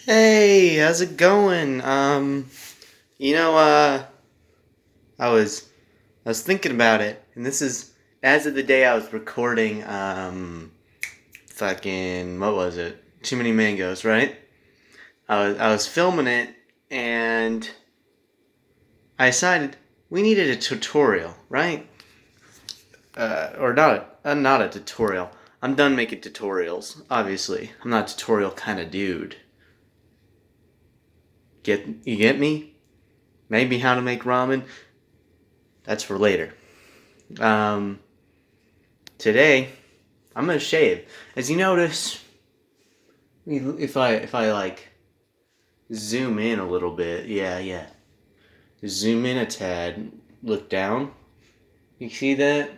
Hey, how's it going? You know, uh, I was I was thinking about it, and this is as of the day I was recording, fucking what was it? Too Many Mangoes, right? I was filming it, and I decided we needed a tutorial, right? Or not a tutorial. I'm done making tutorials. Obviously, I'm not a tutorial kind of dude. Get me? Maybe how to make ramen. That's for later. Um, Today I'm gonna shave. As you notice, if I like zoom in a little bit, yeah, zoom in a tad, look down. You see that?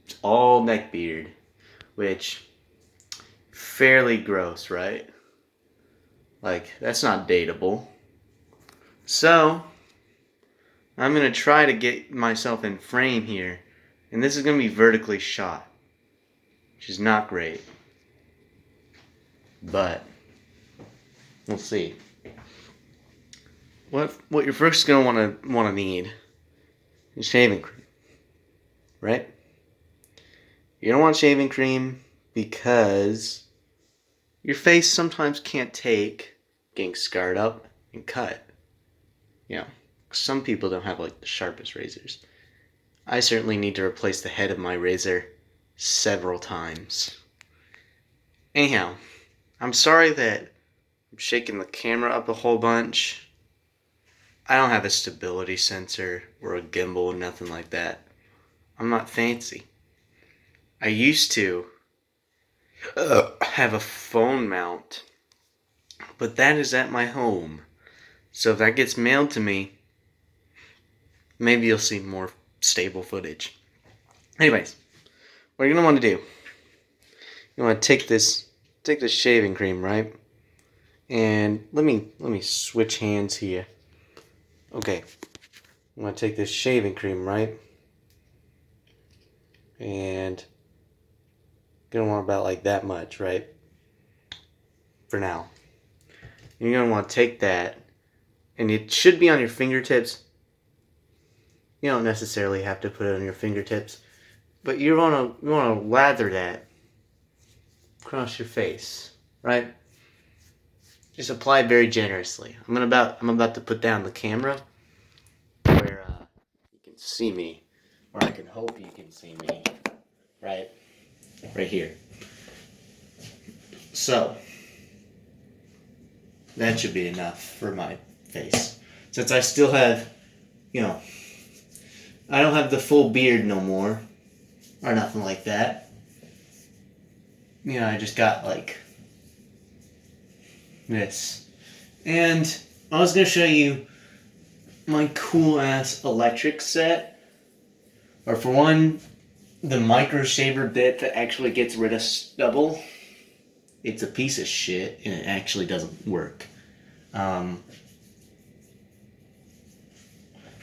It's all neck beard, which fairly gross, right? Like that's not dateable. So I'm gonna try to get myself in frame here, and this is gonna be vertically shot, which is not great, but we'll see. What you're first gonna wanna need is shaving cream, right? You don't want shaving cream because your face sometimes can't take getting scarred up and cut. You know, some people don't have like the sharpest razors. I certainly need to replace the head of my razor several times. Anyhow, I'm sorry that I'm shaking the camera up a whole bunch. I don't have a stability sensor or a gimbal, nothing like that. I'm not fancy. I used to have a phone mount, but that is at my home. So if that gets mailed to me, maybe you'll see more stable footage. Anyways, what you're gonna want to do, you want to take this shaving cream, right? And let me switch hands here. Okay, I'm gonna take this shaving cream, right? And you're gonna want about like that much, right? For now. You're gonna want to take that, and it should be on your fingertips. You don't necessarily have to put it on your fingertips, but you wanna lather that across your face, right? Just apply very generously. I'm about to put down the camera where you can see me, or I can hope you can see me, right here. So that should be enough for my face, since I still have, you know, I don't have the full beard no more, or nothing like that. You know, I just got like this. And I was going to show you my cool ass electric set. Or for one, the micro shaver bit that actually gets rid of stubble. It's a piece of shit and it actually doesn't work.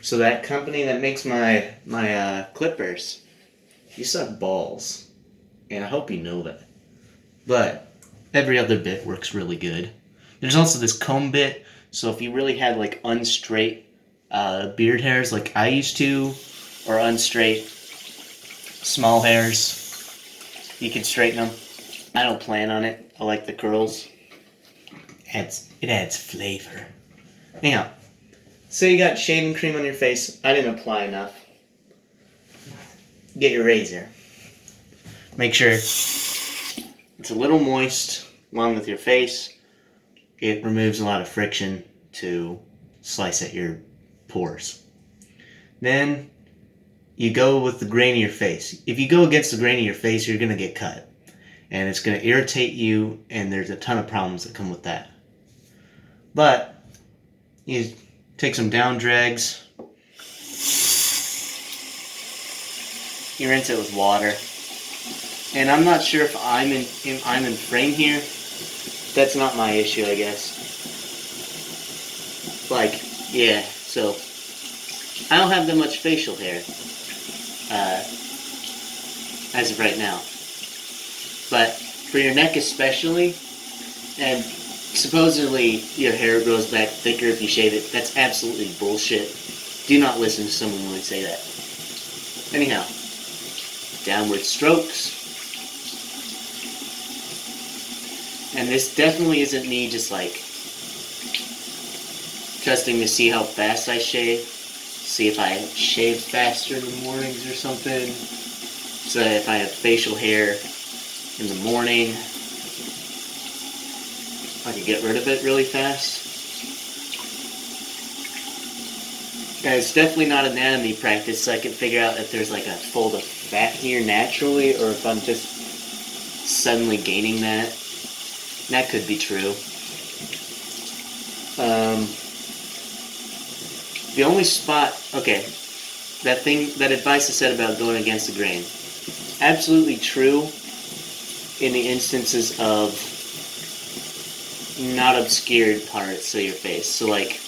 So that company that makes my clippers, you suck balls. And I hope you know that. But every other bit works really good. There's also this comb bit, so if you really had like unstraight beard hairs like I used to, or unstraight small hairs, you can straighten them. I don't plan on it. I like the curls. It adds flavor. Anyhow, so you got shaving cream on your face. I didn't apply enough. Get your razor. Make sure it's a little moist along with your face. It removes a lot of friction to slice at your pores. Then you go with the grain of your face. If you go against the grain of your face, you're going to get cut. And it's going to irritate you, and there's a ton of problems that come with that. But you take some down drags. You rinse it with water. And I'm not sure if I'm in frame here. That's not my issue, I guess. Like, yeah, so I don't have that much facial hair as of right now. But for your neck especially, and supposedly your hair grows back thicker if you shave it. That's absolutely bullshit. Do not listen to someone when they say that. Anyhow, downward strokes. And this definitely isn't me just like testing to see how fast I shave. See if I shave faster in the mornings or something. So that if I have facial hair in the morning, I can get rid of it really fast. And it's definitely not anatomy practice, so I can figure out if there's like a fold of fat here naturally, or if I'm just suddenly gaining that. That could be true. The only spot, okay, that advice I said about going against the grain, absolutely true in the instances of not obscured parts of your face. So like,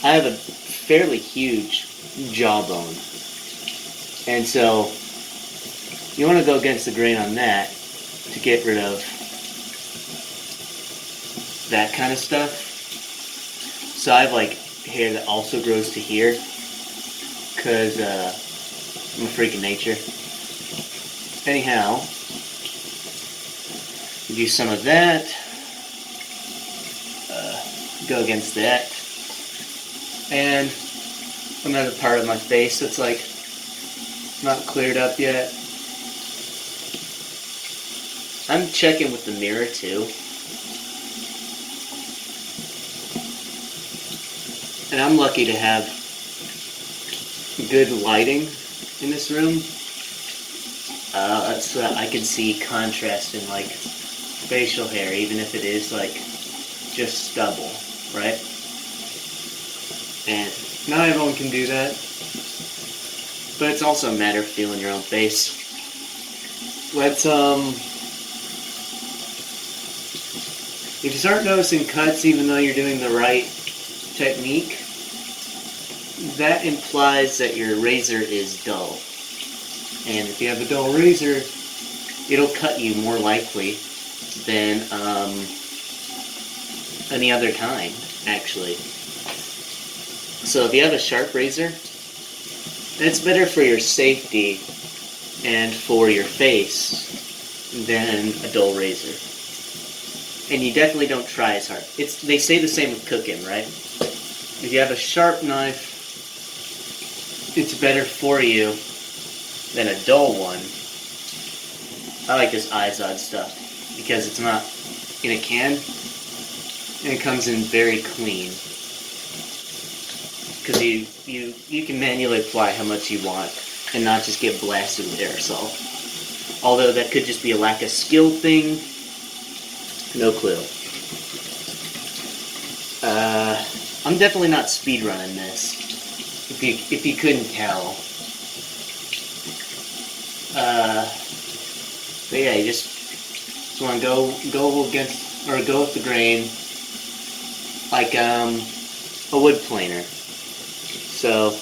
I have a fairly huge jawbone, and so you want to go against the grain on that to get rid of that kind of stuff. So I have like hair that also grows to here because I'm a freak of nature. Anyhow, do some of that, go against that, and another part of my face that's like not cleared up yet. I'm checking with the mirror too. And I'm lucky to have good lighting in this room, so that I can see contrast in like facial hair, even if it is like just stubble, right? And not everyone can do that, but it's also a matter of feeling your own face. Let's if you start noticing cuts even though you're doing the right technique, that implies that your razor is dull. And if you have a dull razor, it'll cut you more likely than any other kind, actually. So if you have a sharp razor, it's better for your safety and for your face than a dull razor. And you definitely don't try as hard. They say the same with cooking, right? If you have a sharp knife, it's better for you than a dull one. I like this Izod stuff because it's not in a can and it comes in very clean. Because you can manually apply how much you want and not just get blasted with aerosol. Although that could just be a lack of skill thing. No clue. I'm definitely not speedrunning this. If you couldn't tell. But yeah, you just want to go against or go with the grain, like a wood planer. So.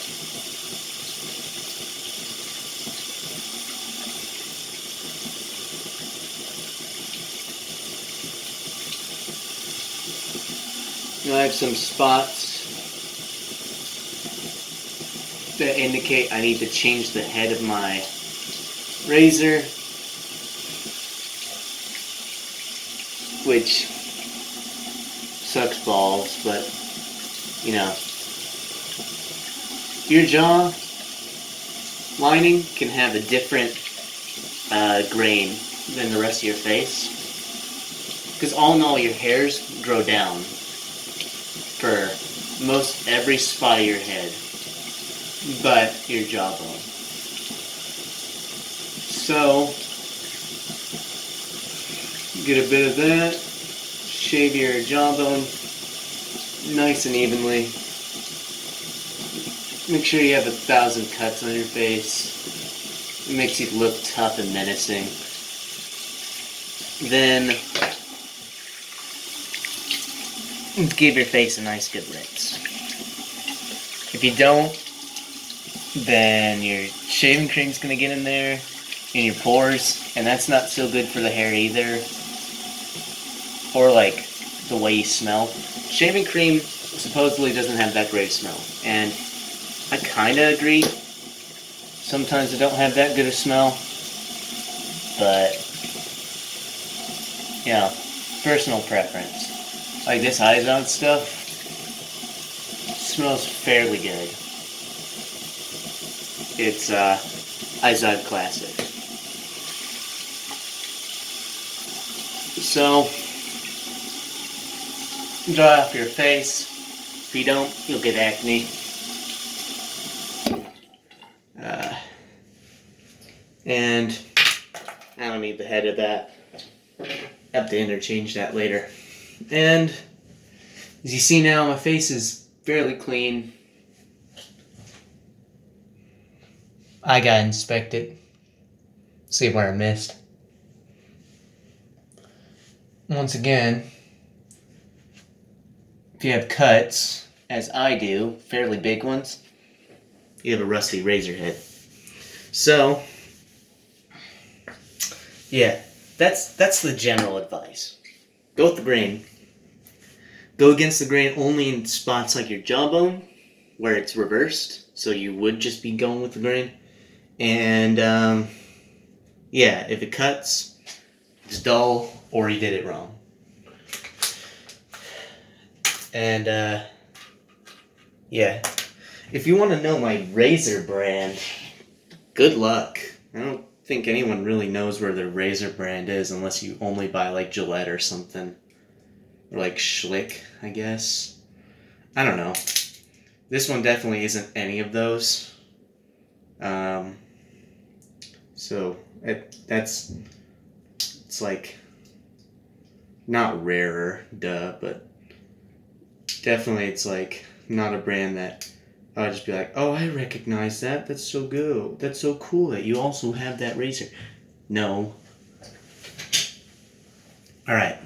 I have some spots that indicate I need to change the head of my razor, which sucks balls, but you know, your jaw lining can have a different grain than the rest of your face, because all in all your hairs grow down for most every spot of your head but your jawbone. So get a bit of that, shave your jawbone nice and evenly. Make sure you have 1,000 cuts on your face. It makes you look tough and menacing. Then give your face a nice good rinse. If you don't, then your shaving cream's gonna get in there in your pores, and that's not so good for the hair either. Or like the way you smell. Shaving cream supposedly doesn't have that great smell, and I kind of agree. Sometimes it don't have that good a smell, but yeah, personal preference. Like this Izod stuff smells fairly good. It's Izod Classic. So dry off your face. If you don't, you'll get acne. And I don't need the head of that. Have to interchange that later. And as you see now, my face is fairly clean. I got inspected. See where I missed. Once again, if you have cuts, as I do, fairly big ones, you have a rusty razor head. So, yeah, that's the general advice. Go with the grain. Go against the grain only in spots like your jawbone, where it's reversed, so you would just be going with the grain. And, yeah, if it cuts, it's dull, or you did it wrong. And, yeah. If you want to know my razor brand, good luck. I don't think anyone really knows where their razor brand is unless you only buy, like, Gillette or something. Or, like, Schlick, I guess. I don't know. This one definitely isn't any of those. So, it's like, not rarer, duh, but definitely it's like not a brand that I would just be like, oh, I recognize that. That's so good. That's so cool that you also have that razor. No. Alright.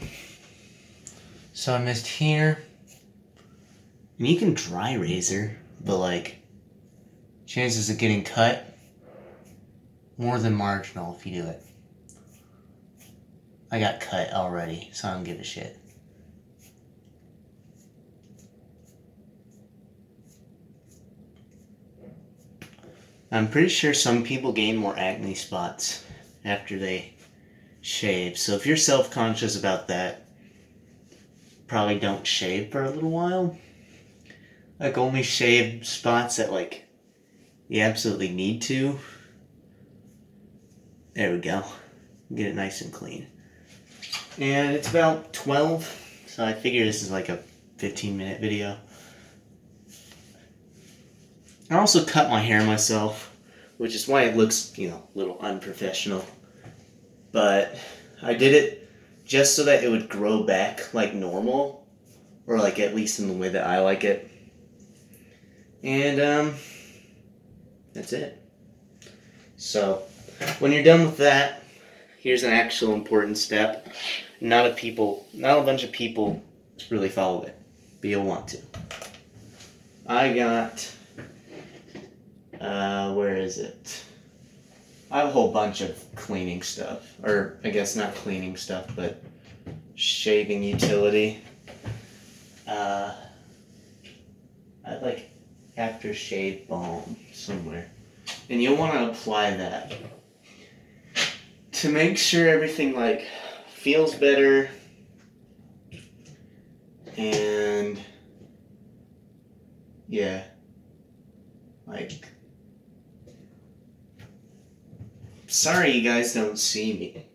So I missed here. And you can dry razor, but like, chances of getting cut, more than marginal if you do it. I got cut already, so I don't give a shit. I'm pretty sure some people gain more acne spots after they shave. So if you're self-conscious about that, probably don't shave for a little while. Like only shave spots that like you absolutely need to. There we go. Get it nice and clean. And it's about 12, so I figure this is like a 15-minute video. I also cut my hair myself, which is why it looks, a little unprofessional. But I did it just so that it would grow back like normal, or like at least in the way that I like it. And that's it. So when you're done with that, here's an actual important step. Not a bunch of people really follow it, but you'll want to. I got, where is it? I have a whole bunch of cleaning stuff, or I guess not cleaning stuff, but shaving utility. I have like aftershave balm somewhere, and you'll want to apply that to make sure everything like feels better and yeah, like, sorry you guys don't see me,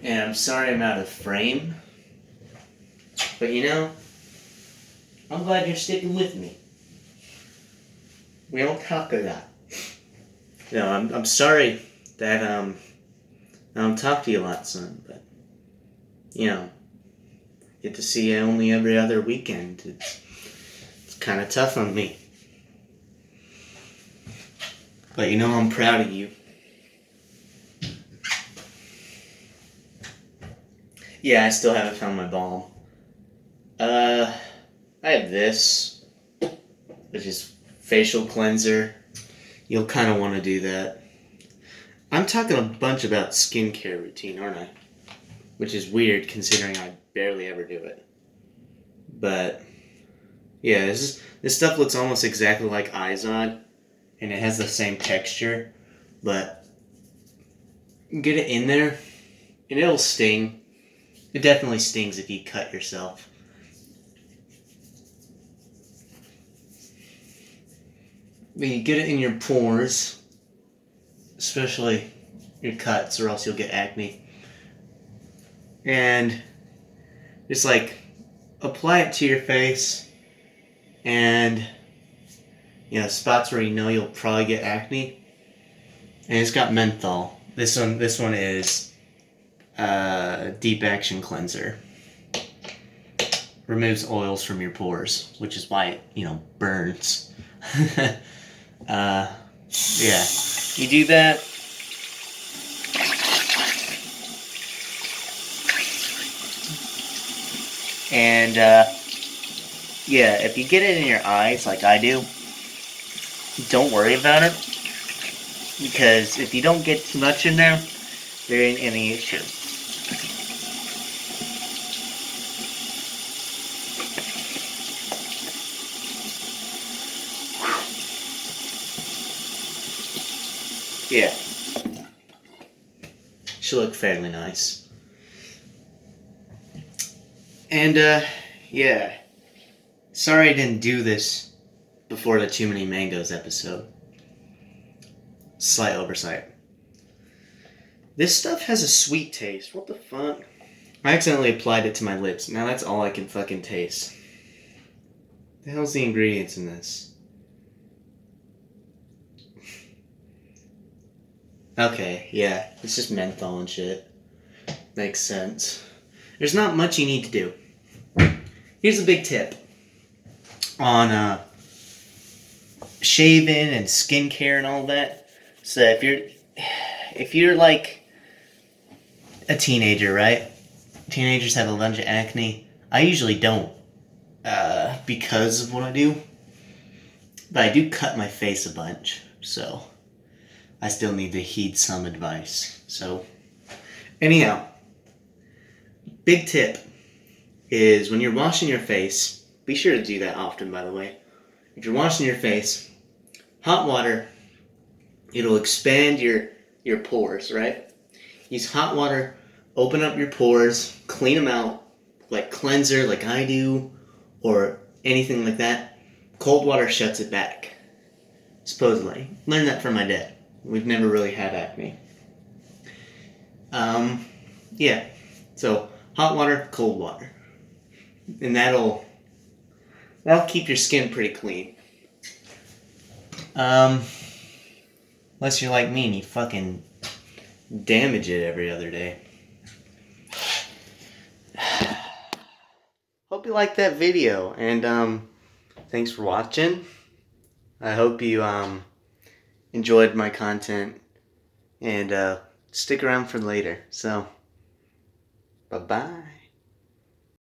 and I'm sorry I'm out of frame, but I'm glad you're sticking with me. We don't talk a lot. I'm sorry that I don't talk to you a lot, son, but get to see you only every other weekend. It's kind of tough on me. But I'm proud of you. Yeah, I still haven't found my balm. I have this, which is facial cleanser. You'll kind of want to do that. I'm talking a bunch about skincare routine, aren't I? Which is weird considering I barely ever do it. But yeah, this stuff looks almost exactly like Izod, and it has the same texture, but get it in there, and it'll sting. It definitely stings if you cut yourself. But you get it in your pores, especially your cuts, or else you'll get acne. And just like apply it to your face, and spots where you'll probably get acne. And it's got menthol. This one is Deep Action Cleanser. Removes oils from your pores, which is why it burns. Yeah, you do that. And yeah, if you get it in your eyes like I do, don't worry about it, because if you don't get too much in there, there ain't any issue. Yeah. Should look fairly nice. And, yeah. Sorry I didn't do this before the Too Many Mangoes episode. Slight oversight. This stuff has a sweet taste. What the fuck? I accidentally applied it to my lips. Now that's all I can fucking taste. The hell's the ingredients in this? Okay, yeah. It's just menthol and shit. Makes sense. There's not much you need to do. Here's a big tip on shaving and skincare and all that. So if you're like a teenager, right? Teenagers have a bunch of acne. I usually don't because of what I do. But I do cut my face a bunch, so I still need to heed some advice. So anyhow, big tip is when you're washing your face, be sure to do that often, by the way. If you're washing your face, hot water, it'll expand your pores, right? Use hot water, open up your pores, clean them out, like cleanser, like I do, or anything like that. Cold water shuts it back, supposedly. Learned that from my dad. We've never really had acne. Yeah, so hot water, cold water. And that'll keep your skin pretty clean. Unless you're like me and you fucking damage it every other day. Hope you liked that video, and thanks for watching. I hope you enjoyed my content, and stick around for later. So, bye-bye.